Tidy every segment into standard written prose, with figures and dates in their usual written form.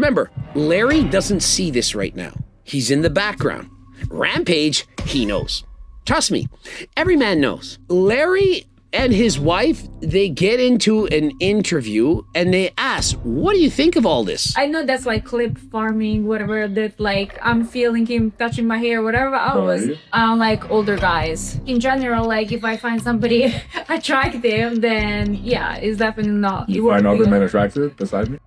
Remember, Larry doesn't see this right now. He's in the background. Rampage, he knows. Trust me, every man knows. Larry and his wife, they get into an interview and they ask, what do you think of all this? I know that's like clip farming, whatever, that like I'm feeling him touching my hair, whatever. I was like older guys. In general, like if I find somebody attractive, then yeah, it's definitely not. You find other men attractive besides me?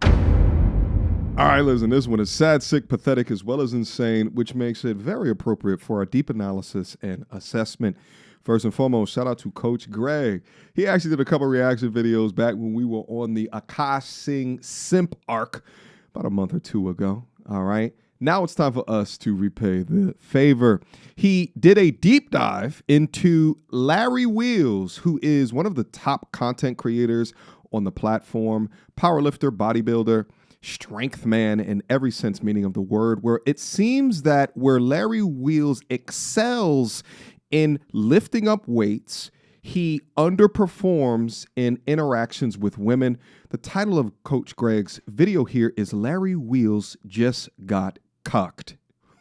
All right, listen, this one is sad, sick, pathetic, as well as insane, which makes it very appropriate for our deep analysis and assessment. First and foremost, shout out to Coach Greg. He actually did a couple reaction videos back when we were on the Akash Singh simp arc about a month or two ago. All right. Now it's time for us to repay the favor. He did a deep dive into Larry Wheels, who is one of the top content creators on the platform, powerlifter, bodybuilder, strength man in every sense meaning of the word, where it seems that where Larry Wheels excels in lifting up weights, he underperforms in interactions with women. The title of Coach Greg's video here is Larry Wheels Just Got Cucked,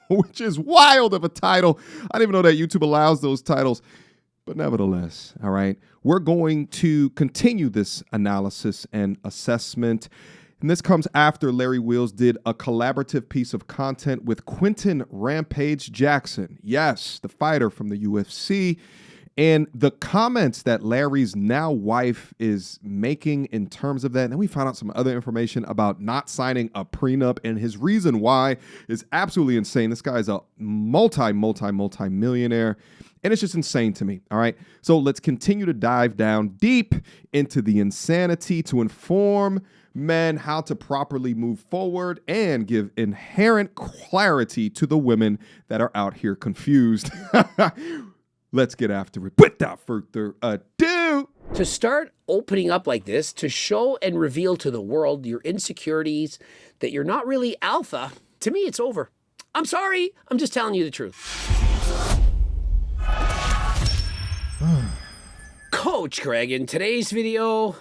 which is wild of a title. I didn't even know that YouTube allows those titles. But nevertheless, all right, we're going to continue this analysis and assessment. And this comes after Larry Wheels did a collaborative piece of content with Quentin Rampage Jackson. Yes, the fighter from the UFC. And the comments that Larry's now wife is making in terms of that. And then we found out some other information about not signing a prenup. And his reason why is absolutely insane. This guy is a multi-millionaire. And it's just insane to me, all right? So let's continue to dive down deep into the insanity to inform men how to properly move forward and give inherent clarity to the women that are out here confused. Let's get after it without further ado. To start opening up like this, to show and reveal to the world your insecurities, that you're not really alpha, to me, it's over. I'm sorry. I'm just telling you the truth. Coach Greg, in today's video,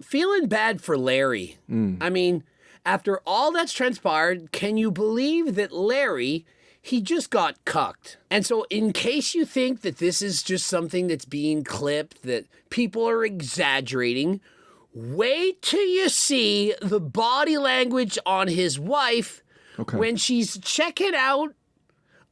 feeling bad for Larry. I mean, after all that's transpired, can you believe that Larry, he just got cucked? And so in case you think that this is just something that's being clipped, that people are exaggerating, wait till you see the body language on his wife when she's checking out,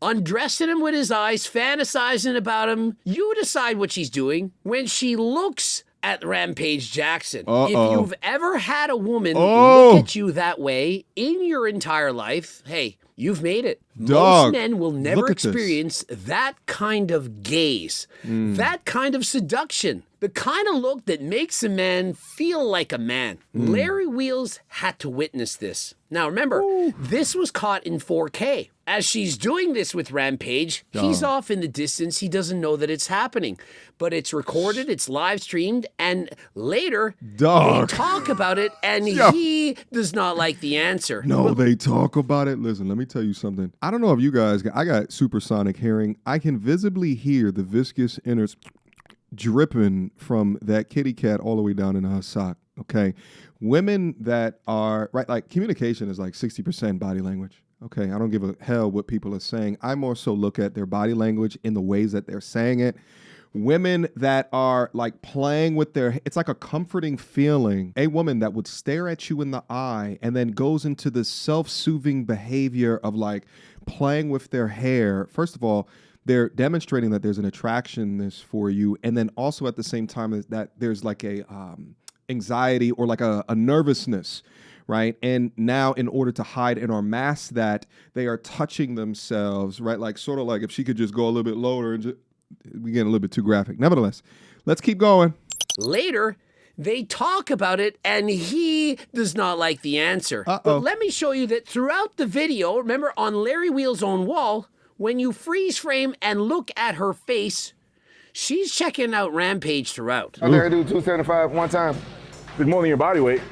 undressing him with his eyes, fantasizing about him. You decide what she's doing when she looks at Rampage Jackson. If you've ever had a woman look at you that way in your entire life, hey, you've made it. Most men will never experience that kind of gaze, that kind of seduction, the kind of look that makes a man feel like a man. Larry Wheels had to witness this. Now remember, this was caught in 4K. As she's doing this with Rampage, he's off in the distance. He doesn't know that it's happening. But it's recorded, it's live streamed, and later they talk about it, and he does not like the answer. No, they talk about it. Listen, let me tell you something. I don't know if you guys, I got supersonic hearing. I can visibly hear the viscous innards dripping from that kitty cat all the way down in her sock, okay? Women that are, right, like communication is like 60% body language. Okay, I don't give a hell what people are saying. I more so look at their body language in the ways that they're saying it. Women that are like playing with their, it's like a comforting feeling. A woman that would stare at you in the eye and then goes into this self-soothing behavior of like playing with their hair. First of all, they're demonstrating that there's an attractionness for you. And then also at the same time that there's like a anxiety or like a nervousness. Right. And now in order to hide and or mask that, they are touching themselves. Right. Like sort of like if she could just go a little bit lower and we get a little bit too graphic. Nevertheless, let's keep going. Later, they talk about it and he does not like the answer. But let me show you that throughout the video, remember on Larry Wheels' own wall, when you freeze frame and look at her face, she's checking out Rampage throughout. I think I do 275 one time. It's more than your body weight.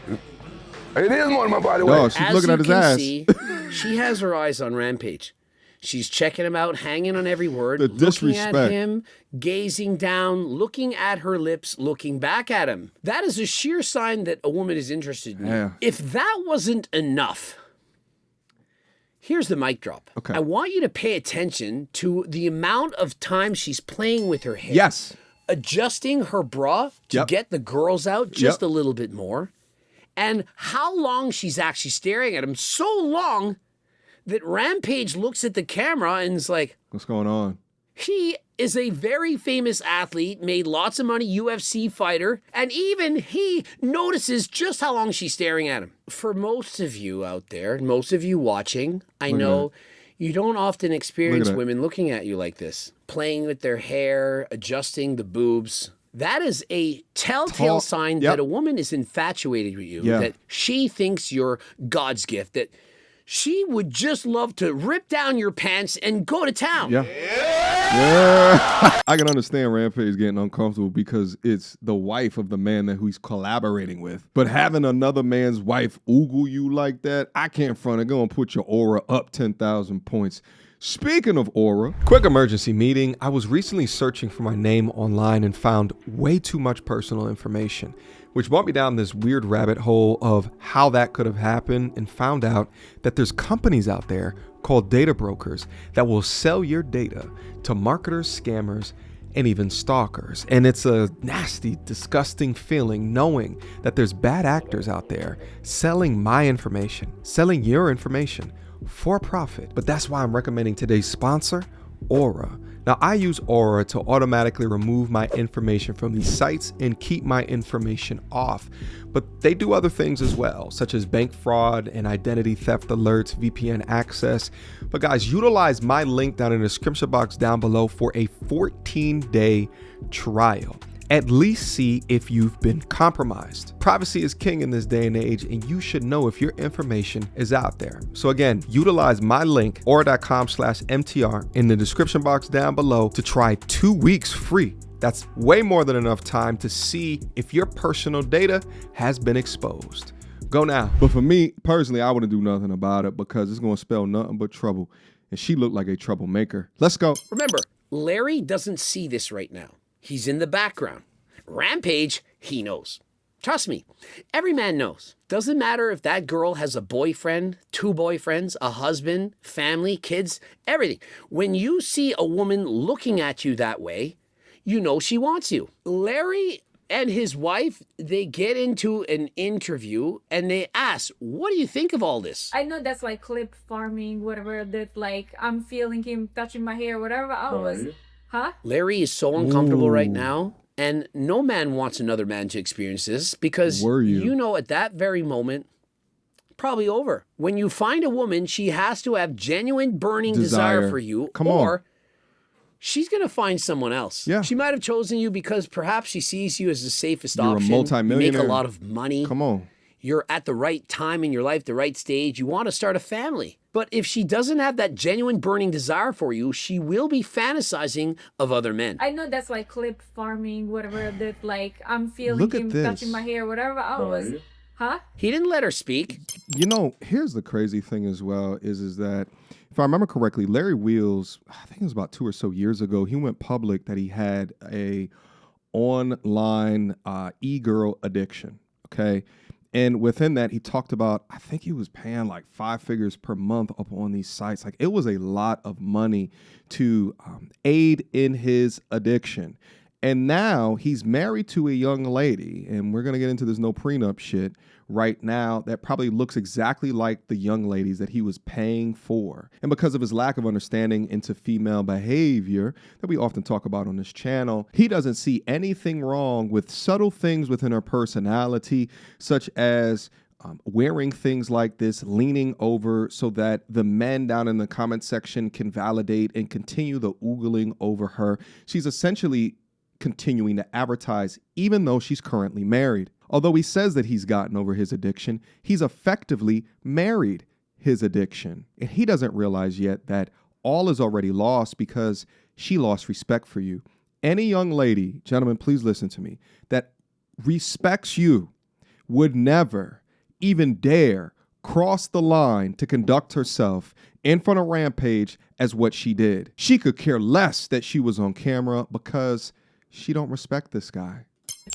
It is more than my body weight. No, she's looking at his ass. See, she has her eyes on Rampage. She's checking him out, hanging on every word, the disrespect. Looking at him, gazing down, looking at her lips, looking back at him. That is a sheer sign that a woman is interested in you. If that wasn't enough, Here's the mic drop. Okay. I want you to pay attention to the amount of time she's playing with her hair. Yes. Adjusting her bra to get the girls out just a little bit more. And how long she's actually staring at him. So long that Rampage looks at the camera and is like, what's going on? He is a very famous athlete, made lots of money, UFC fighter, and even he notices just how long she's staring at him. For most of you out there, most of you watching, I know you don't often experience women looking at you like this, playing with their hair, adjusting the boobs. That is a telltale sign that a woman is infatuated with you, that she thinks you're God's gift, that she would just love to rip down your pants and go to town. Yeah. I can understand Rampage getting uncomfortable because it's the wife of the man that he's collaborating with. But having another man's wife oogle you like that, I can't front it. Go and put your aura up 10,000 points. Speaking of aura, quick emergency meeting. I was recently searching for my name online and found way too much personal information, which brought me down this weird rabbit hole of how that could have happened, and found out that there's companies out there called data brokers that will sell your data to marketers, scammers, and even stalkers. And it's a nasty, disgusting feeling knowing that there's bad actors out there selling my information, selling your information for profit. But that's why I'm recommending today's sponsor, Aura. Now, I use Aura to automatically remove my information from these sites and keep my information off. But they do other things as well, such as bank fraud and identity theft alerts, VPN access. But guys, utilize my link down in the description box down below for a 14-day trial. At least see if you've been compromised. Privacy is king in this day and age, and you should know if your information is out there. So again, utilize my link, aura.com/MTR, in the description box down below to try 2 weeks free. That's way more than enough time to see if your personal data has been exposed. Go now. But for me, personally, I wouldn't do nothing about it because it's going to spell nothing but trouble. And she looked like a troublemaker. Let's go. Remember, Larry doesn't see this right now. He's in the background. Rampage, he knows. Trust me, every man knows. Doesn't matter if that girl has a boyfriend, 2 boyfriends, a husband, family, kids, everything. When you see a woman looking at you that way, you know she wants you. Larry and his wife, they get into an interview and they ask, what do you think of all this? I know that's like clip farming, whatever, that like I'm feeling him touching my hair, whatever. I was, Larry is so uncomfortable right now, and no man wants another man to experience this because you know at that very moment, probably over. When you find a woman, she has to have genuine burning desire for you, or she's going to find someone else. Yeah. She might have chosen you because perhaps she sees you as the safest option. You're a multimillionaire. You make a lot of money. Come on. You're at the right time in your life, the right stage. You want to start a family. But if she doesn't have that genuine burning desire for you, she will be fantasizing of other men. I know that's like clip farming, whatever, that like I'm feeling him touching my hair, whatever. I was, He didn't let her speak. You know, here's the crazy thing as well is that if I remember correctly, Larry Wheels, I think it was about 2 or so years ago, he went public that he had a online e-girl addiction, okay? And within that, he talked about, I think he was paying like 5 figures per month up on these sites. Like, it was a lot of money to aid in his addiction. And now he's married to a young lady, and we're going to get into this no prenup shit right now, that probably looks exactly like the young ladies that he was paying for. And because of his lack of understanding into female behavior that we often talk about on this channel, he doesn't see anything wrong with subtle things within her personality, such as wearing things like this, leaning over so that the men down in the comment section can validate and continue the oogling over her. She's essentially continuing to advertise even though she's currently married. Although he says that he's gotten over his addiction, he's effectively married his addiction. And he doesn't realize yet that all is already lost because she lost respect for you. Any young lady, gentlemen, please listen to me, that respects you would never even dare cross the line to conduct herself in front of Rampage as what she did. She could care less that she was on camera because she don't respect this guy.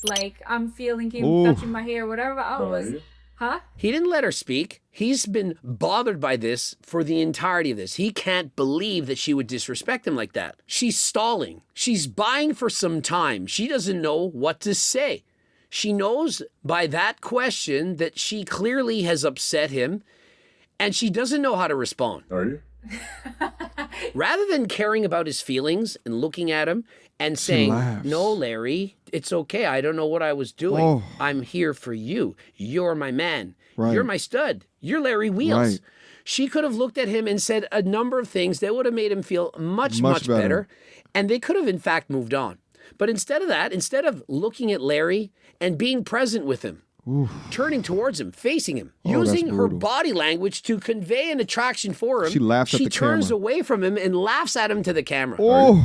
like I'm feeling him touching my hair, whatever. I was, Huh? He didn't let her speak. He's been bothered by this for the entirety of this. He can't believe that she would disrespect him like that. She's stalling. She's buying for some time. She doesn't know what to say. She knows by that question that she clearly has upset him, and she doesn't know how to respond. Are you? Rather than caring about his feelings and looking at him and saying, laughs. no, Larry, it's okay. I don't know what I was doing. Oh. I'm here for you. You're my man. Right. You're my stud. You're Larry Wheels. Right. She could have looked at him and said a number of things that would have made him feel much better. And they could have, in fact, moved on. But instead of that, instead of looking at Larry and being present with him, turning towards him, facing him, using her brutal. body language to convey an attraction for him, She laughs at the turns camera. away from him and laughs at him to the camera. Oh,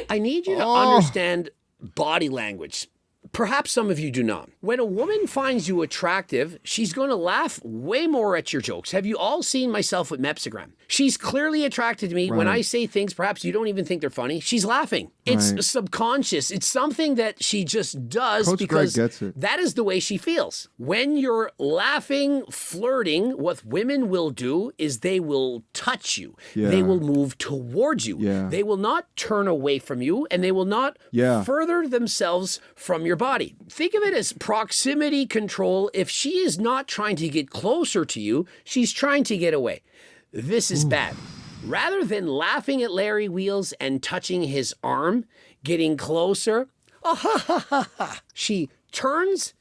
I need you to understand body language. Perhaps some of you do not. When a woman finds you attractive, she's going to laugh way more at your jokes. Have you all seen myself with Mepsigram? She's clearly attracted to me. When I say things perhaps you don't even think they're funny, she's laughing. It's Right. subconscious. It's something that she just does Coach because Greg gets it. that is the way she feels. When you're laughing, flirting, what women will do is they will touch you. Yeah. They will move towards you. Yeah. They will not turn away from you, and they will not Yeah. further themselves from your body. Think of it as proximity control. If she is not trying to get closer to you, she's trying to get away. This is bad. Rather than laughing at Larry Wheels and touching his arm, getting closer, she turns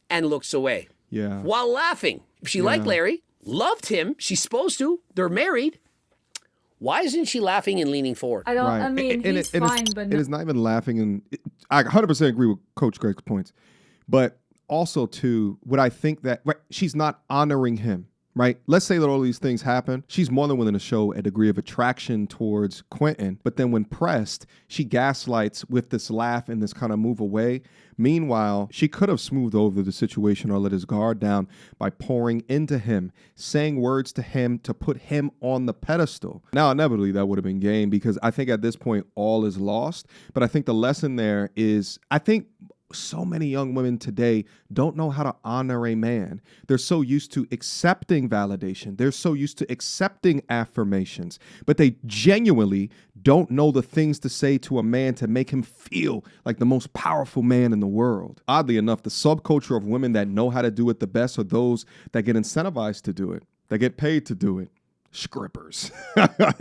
and looks away yeah. while laughing. If she liked Larry, loved him, she's supposed to, they're married. Why isn't she laughing and leaning forward? I don't. Right. I mean, And he's it is- fine, but it no. is not even laughing. And I 100% agree with Coach Greg's points. But also, too, what I think that she's not honoring him. Right? Let's say that all these things happen. She's more than willing to show a degree of attraction towards Quentin. But then when pressed, she gaslights with this laugh and this kind of move away. Meanwhile, she could have smoothed over the situation or let his guard down by pouring into him, saying words to him to put him on the pedestal. Now, inevitably, that would have been game because I think at this point, all is lost. But I think the lesson there is, I think so many young women today don't know how to honor a man. They're so used to accepting validation. They're so used to accepting affirmations, but they genuinely don't know the things to say to a man to make him feel like the most powerful man in the world. Oddly enough, the subculture of women that know how to do it the best are those that get incentivized to do it, that get paid to do it. Scrippers,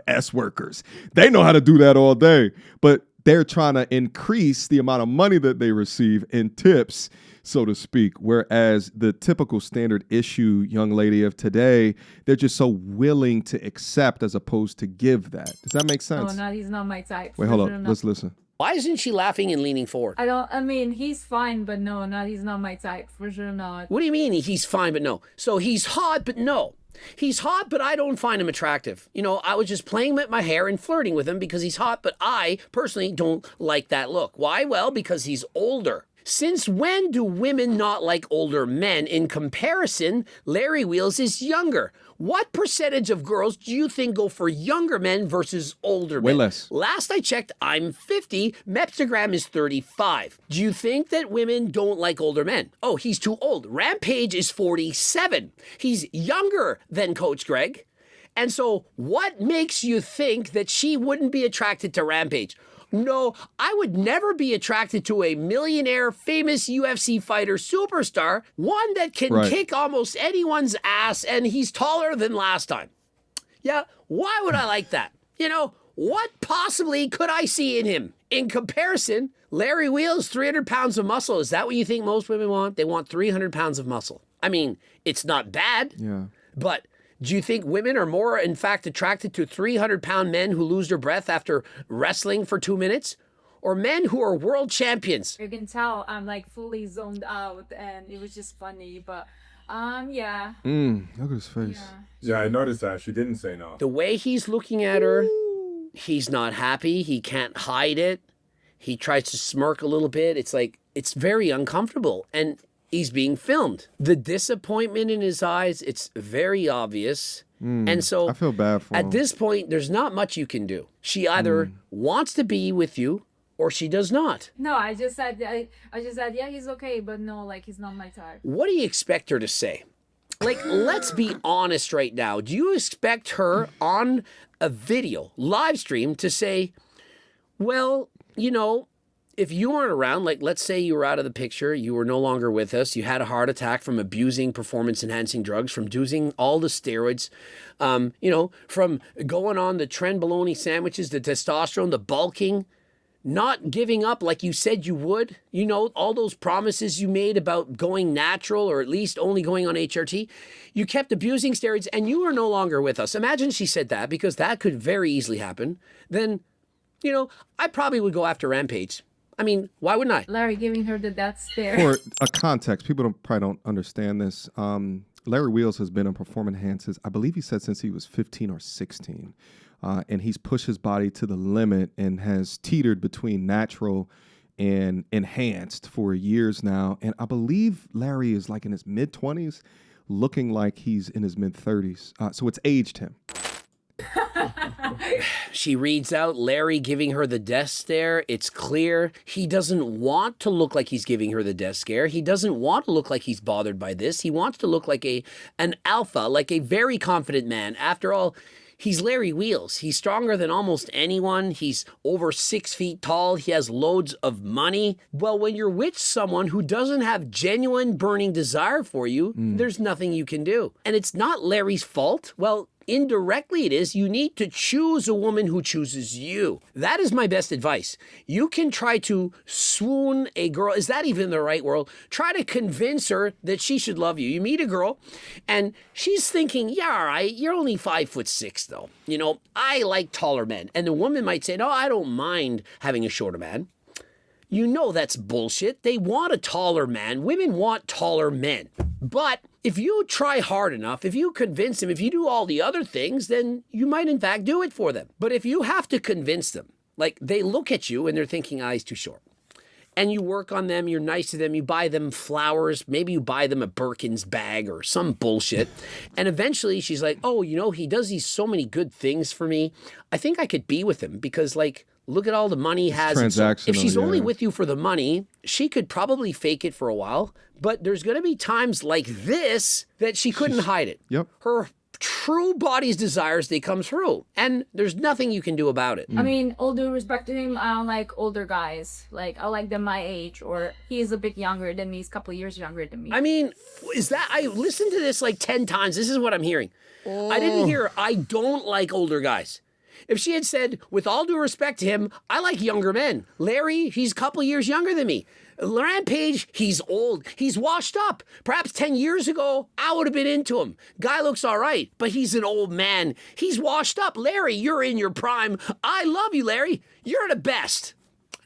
S workers. They know how to do that all day, but they're trying to increase the amount of money that they receive in tips, so to speak. Whereas the typical standard issue young lady of today, they're just so willing to accept as opposed to give that. Does that make sense? Oh, no, he's not my type. Wait, For hold sure up. not. Let's listen. Why isn't she laughing and leaning forward? I don't. I mean, he's fine, but no, he's not my type. For sure not. What do you mean he's fine, but no? So he's hot, but no. He's hot, but I don't find him attractive. You know, I was just playing with my hair and flirting with him because he's hot, but I personally don't like that look. Why? Well, because he's older. Since when do women not like older men? In comparison, Larry Wheels is younger. What percentage of girls do you think go for younger men versus older Way men? less. Last I checked, I'm 50. Mepsigram is 35. Do you think that women don't like older men? Oh, he's too old. Rampage is 47. He's younger than Coach Greg. And so what makes you think that she wouldn't be attracted to Rampage? No, I would never be attracted to a millionaire, famous UFC fighter superstar, one that can Right. kick almost anyone's ass, and he's taller than last time. Yeah, why would I like that? You know, what possibly could I see in him? In comparison, Larry Wheels, 300 pounds of muscle. Is that what you think most women want? They want 300 pounds of muscle. I mean, it's not bad, Yeah. but do you think women are more, in fact, attracted to 300-pound men who lose their breath after wrestling for 2 minutes? Or men who are world champions? You can tell I'm like fully zoned out, and it was just funny. But yeah. Look at his face. Yeah, I noticed that. She didn't say no. The way he's looking at her, he's not happy. He can't hide it. He tries to smirk a little bit. It's like, it's very uncomfortable. And he's being filmed. The disappointment in his eyes, it's very obvious. And so I feel bad for him. at this point, there's not much you can do. She either wants to be with you or she does not. No, I just said yeah, he's okay, but no, like he's not my type. What do you expect her to say? Like, let's be honest right now. Do you expect her on a video, live stream, to say, well, you know, if you weren't around, like let's say you were out of the picture, you were no longer with us, you had a heart attack from abusing performance-enhancing drugs, from using all the steroids, you know, from going on the trenbolone sandwiches, the testosterone, the bulking, not giving up like you said you would, you know, all those promises you made about going natural or at least only going on HRT. You kept abusing steroids and you are no longer with us. Imagine she said that, because that could very easily happen. Then, you know, I probably would go after Rampage. I mean, why wouldn't I? Larry giving her the death stare. For a context, people probably don't understand this. Larry Wheels has been on performance enhancers, I believe he said since he was 15 or 16. And he's pushed his body to the limit and has teetered between natural and enhanced for years now. And I believe Larry is like in his mid-20s, looking like he's in his mid-30s. So it's aged him. She reads out Larry giving her the death stare. It's clear he doesn't want to look like he's giving her the death scare. He doesn't want to look like he's bothered by this. He wants to look like an alpha, like a very confident man. After all, he's Larry Wheels. He's stronger than almost anyone. He's over 6 feet tall. He has loads of money. Well, when you're with someone who doesn't have genuine burning desire for you, there's nothing you can do. And it's not Larry's fault. Well, indirectly it is. You need to choose a woman who chooses you. That is my best advice. You can try to swoon a girl. Is that even the right word? Try to convince her that she should love you. You meet a girl and she's thinking, yeah, all right, you're only 5'6" though. You know, I like taller men. And the woman might say, no, I don't mind having a shorter man. You know that's bullshit. They want a taller man. Women want taller men. But if you try hard enough, if you convince them, if you do all the other things, then you might in fact do it for them. But if you have to convince them, like they look at you and they're thinking, he's too short. And you work on them, you're nice to them, you buy them flowers, maybe you buy them a Birkin's bag or some bullshit. And eventually she's like, oh, you know, he does these so many good things for me. I think I could be with him because, like, look at all the money he has. Transactional, if she's only yeah. with you for the money, she could probably fake it for a while. But there's going to be times like this that she couldn't hide it. Yep. Her true body's desires, they come through. And there's nothing you can do about it. I mean, all due respect to him, I don't like older guys. Like, I like them my age, or he's a bit younger than me. He's a couple of years younger than me. I mean, is that, I listened to this like 10 times. This is what I'm hearing. I didn't hear, I don't like older guys. If she had said, with all due respect to him, I like younger men. Larry, he's a couple years younger than me. Rampage, he's old. He's washed up. Perhaps 10 years ago, I would have been into him. Guy looks all right, but he's an old man. He's washed up. Larry, you're in your prime. I love you, Larry. You're the best.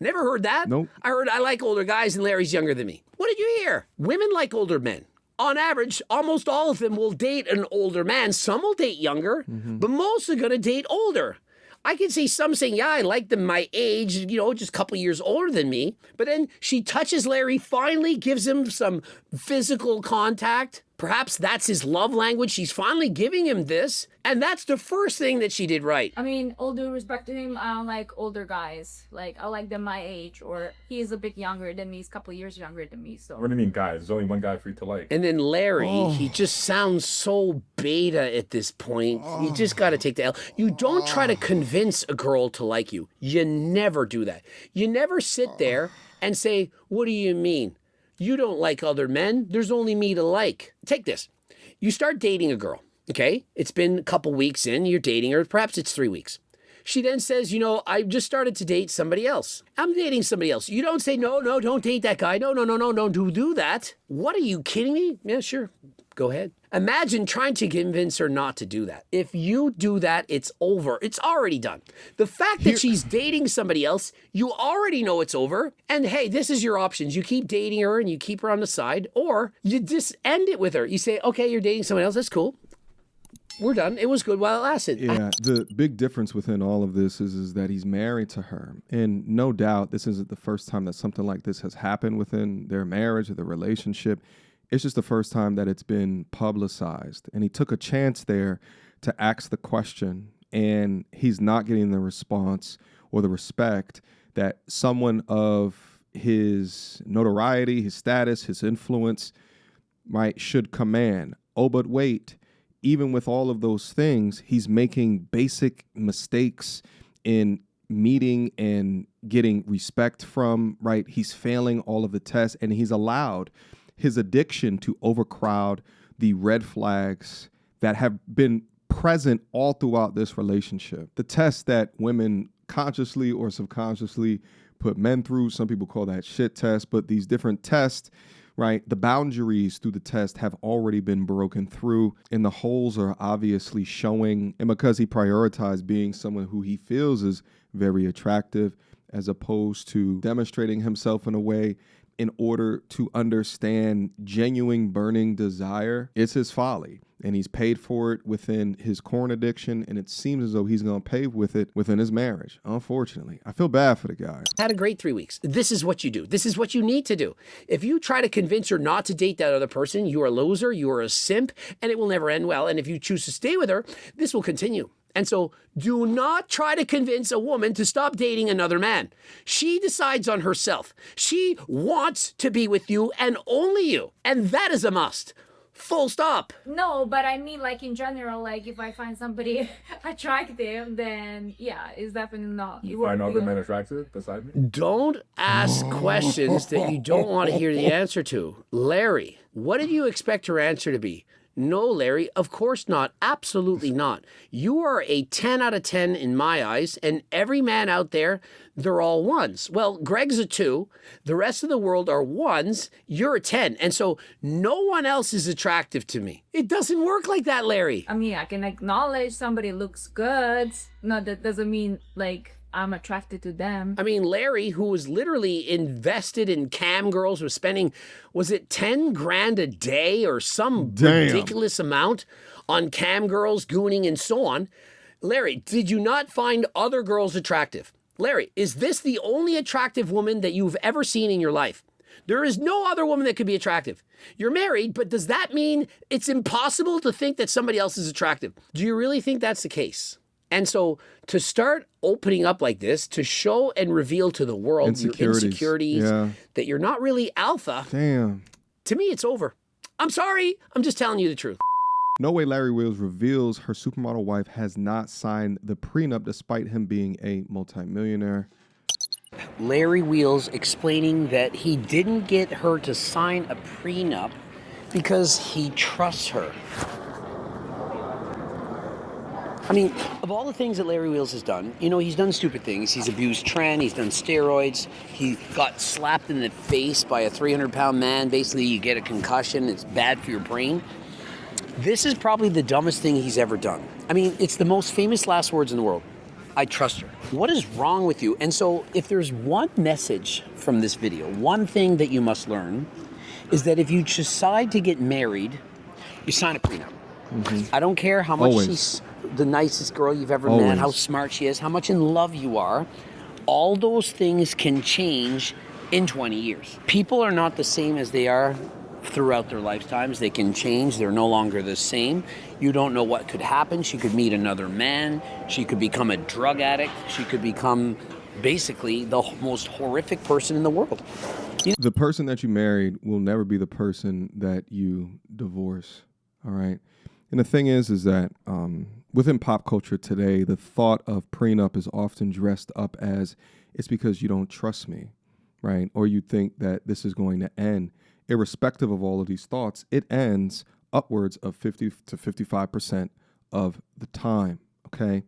Never heard that. Nope. I heard I like older guys and Larry's younger than me. What did you hear? Women like older men. On average, almost all of them will date an older man. Some will date younger, but most are going to date older. I can see some saying, yeah, I like them my age, you know, just a couple years older than me. But then she touches Larry, finally gives him some physical contact. Perhaps that's his love language. She's finally giving him this. And that's the first thing that she did right. I mean, all due respect to him, I don't like older guys. Like, I like them my age, or he's a bit younger than me. He's a couple of years younger than me. So. What do you mean, guys? There's only one guy for you to like. And then Larry, he just sounds so beta at this point. You just got to take the L. You don't try to convince a girl to like you. You never do that. You never sit there and say, what do you mean? You don't like other men. There's only me to like. Take this. You start dating a girl, okay? It's been a couple weeks in, you're dating her. Perhaps it's 3 weeks. She then says, you know, I just started to date somebody else. I'm dating somebody else. You don't say, no, don't date that guy. No, don't do that. What, are you kidding me? Yeah, sure. Go ahead. Imagine trying to convince her not to do that. If you do that, it's over. It's already done. The fact that she's dating somebody else, you already know it's over. And hey, this is your options. You keep dating her and you keep her on the side, or you just end it with her. You say, okay, you're dating someone else. That's cool. We're done. It was good while it lasted. Yeah, the big difference within all of this is that he's married to her. And no doubt this isn't the first time that something like this has happened within their marriage or their relationship. It's just the first time that it's been publicized. And he took a chance there to ask the question, and he's not getting the response or the respect that someone of his notoriety, his status, his influence, right, should command. Oh, but wait, even with all of those things, he's making basic mistakes in meeting and getting respect from, right? He's failing all of the tests, and he's allowed his addiction to overcrowd the red flags that have been present all throughout this relationship. The tests that women consciously or subconsciously put men through, some people call that shit test, but these different tests, right? The boundaries through the test have already been broken through, and the holes are obviously showing. And because he prioritized being someone who he feels is very attractive, as opposed to demonstrating himself in a way in order to understand genuine burning desire, it's his folly. And he's paid for it within his corn addiction, and it seems as though he's going to pay with it within his marriage. Unfortunately, I feel bad for the guy. Had a great 3 weeks. This is what you do. This is what you need to do. If you try to convince her not to date that other person, you are a loser, you are a simp, and it will never end well. And if you choose to stay with her, this will continue. And so do not try to convince a woman to stop dating another man. She decides on herself. She wants to be with you and only you. And that is a must. Full stop. No, but I mean, like, in general, like, if I find somebody attractive, then yeah, it's definitely not. You find other men attractive beside me? Don't ask questions that you don't want to hear the answer to. Larry, what did you expect her answer to be? No, Larry, of course not. Absolutely not. You are a 10 out of 10 in my eyes, and every man out there, they're all ones. Well, Greg's a 2. The rest of the world are 1s. You're a 10. And so no one else is attractive to me. It doesn't work like that, Larry. I mean, I can acknowledge somebody looks good. No, that doesn't mean, like, I'm attracted to them. I mean, Larry, who was literally invested in cam girls, was spending, was it 10 grand a day or some ridiculous amount on cam girls, gooning, and so on. Larry, did you not find other girls attractive? Larry, is this the only attractive woman that you've ever seen in your life? There is no other woman that could be attractive. You're married, but does that mean it's impossible to think that somebody else is attractive? Do you really think that's the case? And so to start opening up like this, to show and reveal to the world your insecurities, that you're not really alpha, to me, it's over. I'm sorry. I'm just telling you the truth. No way Larry Wheels reveals her supermodel wife has not signed the prenup despite him being a multimillionaire. Larry Wheels explaining that he didn't get her to sign a prenup because he trusts her. I mean, of all the things that Larry Wheels has done, you know, he's done stupid things. He's abused Tren, he's done steroids, he got slapped in the face by a 300-pound man. Basically, you get a concussion, it's bad for your brain. This is probably the dumbest thing he's ever done. I mean, it's the most famous last words in the world. I trust her. What is wrong with you? And so if there's one message from this video, one thing that you must learn, is that if you decide to get married, you sign a prenup. I don't care how much she's the nicest girl you've ever met, how smart she is, how much in love you are. All those things can change in 20 years. People are not the same as they are throughout their lifetimes. They can change. They're no longer the same. You don't know what could happen. She could meet another man. She could become a drug addict. She could become basically the most horrific person in the world. The person that you married will never be the person that you divorce. All right. And the thing is that within pop culture today, the thought of prenup is often dressed up as it's because you don't trust me, right? Or you think that this is going to end. Irrespective of all of these thoughts, it ends upwards of 50 to 55% of the time, okay?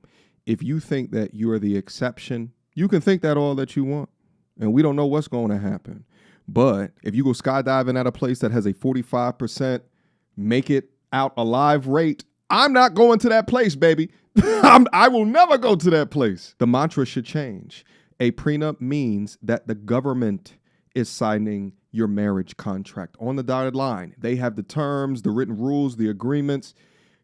If you think that you are the exception, you can think that all that you want, and we don't know what's going to happen. But if you go skydiving at a place that has a 45% make it out alive rate, I'm not going to that place, baby. I will never go to that place. The mantra should change. A prenup means that the government is signing your marriage contract on the dotted line. They have the terms, the written rules, the agreements.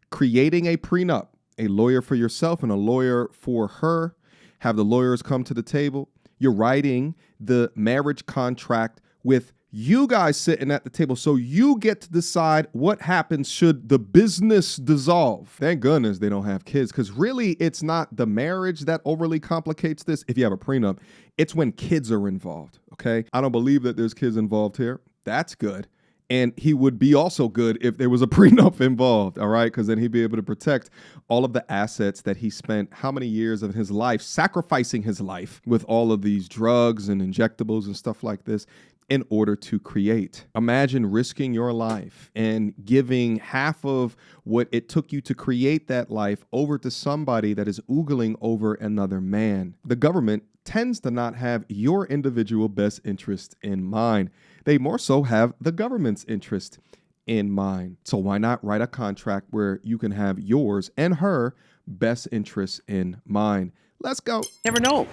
Creating a prenup, a lawyer for yourself and a lawyer for her. Have the lawyers come to the table. You're writing the marriage contract with You guys sitting at the table, so you get to decide what happens should the business dissolve. Thank goodness they don't have kids, because really it's not the marriage that overly complicates this. If you have a prenup, it's when kids are involved, okay? I don't believe that there's kids involved here. That's good. And he would be also good if there was a prenup involved, all right? Because then he'd be able to protect all of the assets that he spent how many years of his life sacrificing his life with all of these drugs and injectables and stuff like this in order to create. Imagine risking your life and giving half of what it took you to create that life over to somebody that is oogling over another man. The government tends to not have your individual best interest in mind. They more so have the government's interest in mind. So why not write a contract where you can have yours and her best interests in mind? Let's go. Never know.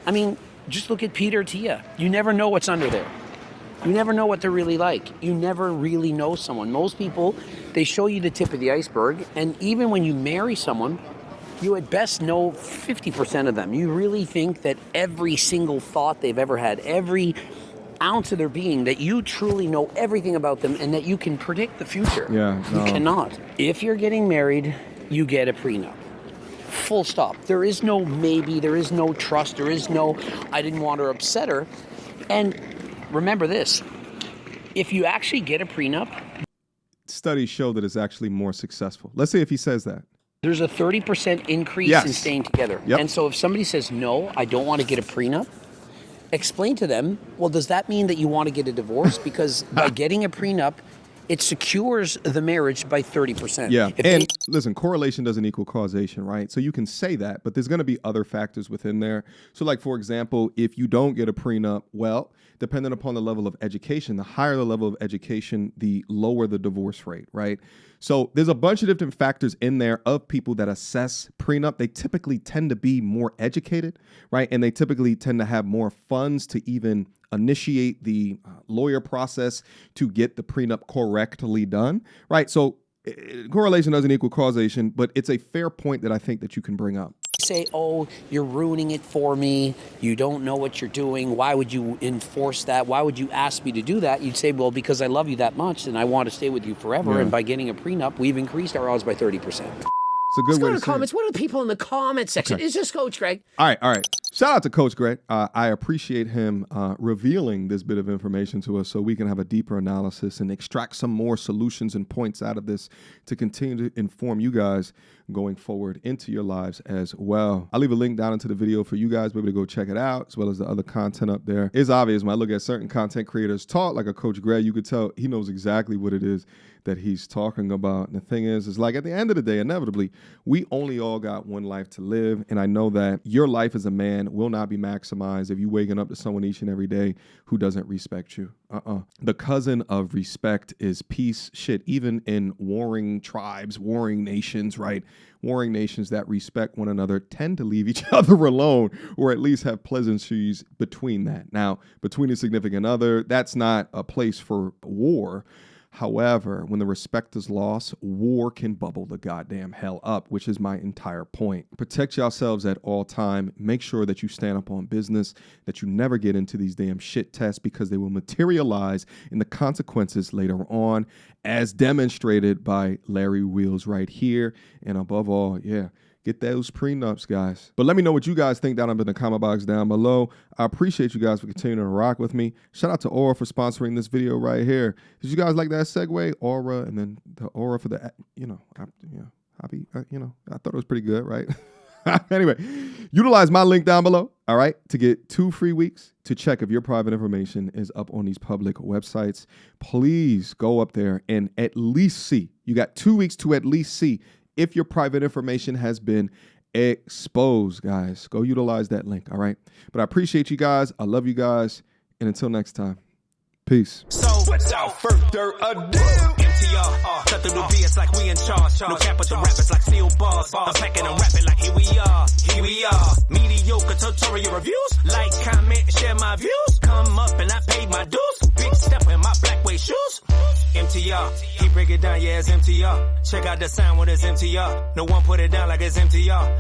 I mean, just look at Peter Tia. You never know what's under there. You never know what they're really like. You never really know someone. Most people, they show you the tip of the iceberg. And even when you marry someone, you at best know 50% of them. You really think that every single thought they've ever had, every ounce of their being, that you truly know everything about them and that you can predict the future. Yeah, no. You cannot. If you're getting married, you get a prenup. Full stop. There is no maybe, there is no trust, there is no I didn't want to upset her. And remember this, if you actually get a prenup, studies show that it's actually more successful. Let's say if he says that. There's a 30% increase in staying together. Yep. And so if somebody says, no, I don't want to get a prenup, explain to them, well, does that mean that you want to get a divorce? Because by getting a prenup, it secures the marriage by 30%. Yeah, listen, correlation doesn't equal causation, right? So you can say that, but there's going to be other factors within there. So like, for example, if you don't get a prenup, well, depending upon the level of education, the higher the level of education, the lower the divorce rate, right? So there's a bunch of different factors in there of people that assess prenup. They typically tend to be more educated, right? And they typically tend to have more funds to even initiate the lawyer process to get the prenup correctly done, right? So correlation doesn't equal causation, but it's a fair point that I think that you can bring up. Say, oh, you're ruining it for me. You don't know what you're doing. Why would you enforce that? Why would you ask me to do that? You'd say, well, because I love you that much and I want to stay with you forever. Yeah. And by getting a prenup, we've increased our odds by 30%. It's a good Let's way go to to comments. What are the people in the comments section? Okay. It's just Coach Greg. All right. Shout out to Coach Greg. I appreciate him revealing this bit of information to us so we can have a deeper analysis and extract some more solutions and points out of this to continue to inform you guys going forward into your lives as well. I'll leave a link down into the video for you guys to be able to go check it out, as well as the other content up there. It's obvious when I look at certain content creators talk like a Coach Greg, you could tell he knows exactly what it is that he's talking about. And the thing is like at the end of the day, inevitably, we only all got one life to live. And I know that your life as a man will not be maximized if you waking up to someone each and every day who doesn't respect you. The cousin of respect is peace. Shit, even in warring tribes, warring nations, right? Warring nations that respect one another tend to leave each other alone, or at least have pleasantries between that. Now, between a significant other, that's not a place for war. However, when the respect is lost, war can bubble the goddamn hell up, which is my entire point. Protect yourselves at all time. Make sure that you stand up on business, that you never get into these damn shit tests because they will materialize in the consequences later on, as demonstrated by Larry Wheels right here. And above all, get those prenups, guys. But let me know what you guys think down in the comment box down below. I appreciate you guys for continuing to rock with me. Shout out to Aura for sponsoring this video right here. Did you guys like that segue? Aura, and then the Aura for the, I thought it was pretty good, right? Anyway, utilize my link down below, all right, to get 2 free weeks to check if your private information is up on these public websites. Please go up there and at least see. You got 2 weeks to at least see if your private information has been exposed, guys. Go utilize that link, all right? But I appreciate you guys. I love you guys. And until next time, peace. So, without further ado, MTR, cut through the BS like we in charge. No cap with the rappers like steel bars. I'm packing and rapping like here we are. Mediocre tutorial reviews. Like, comment, share my views. Come up and I paid my dues. Big step in my black way shoes. MTR, he break it down, yeah, it's MTR. Check out the sound when it's MTR. No one put it down like it's MTR.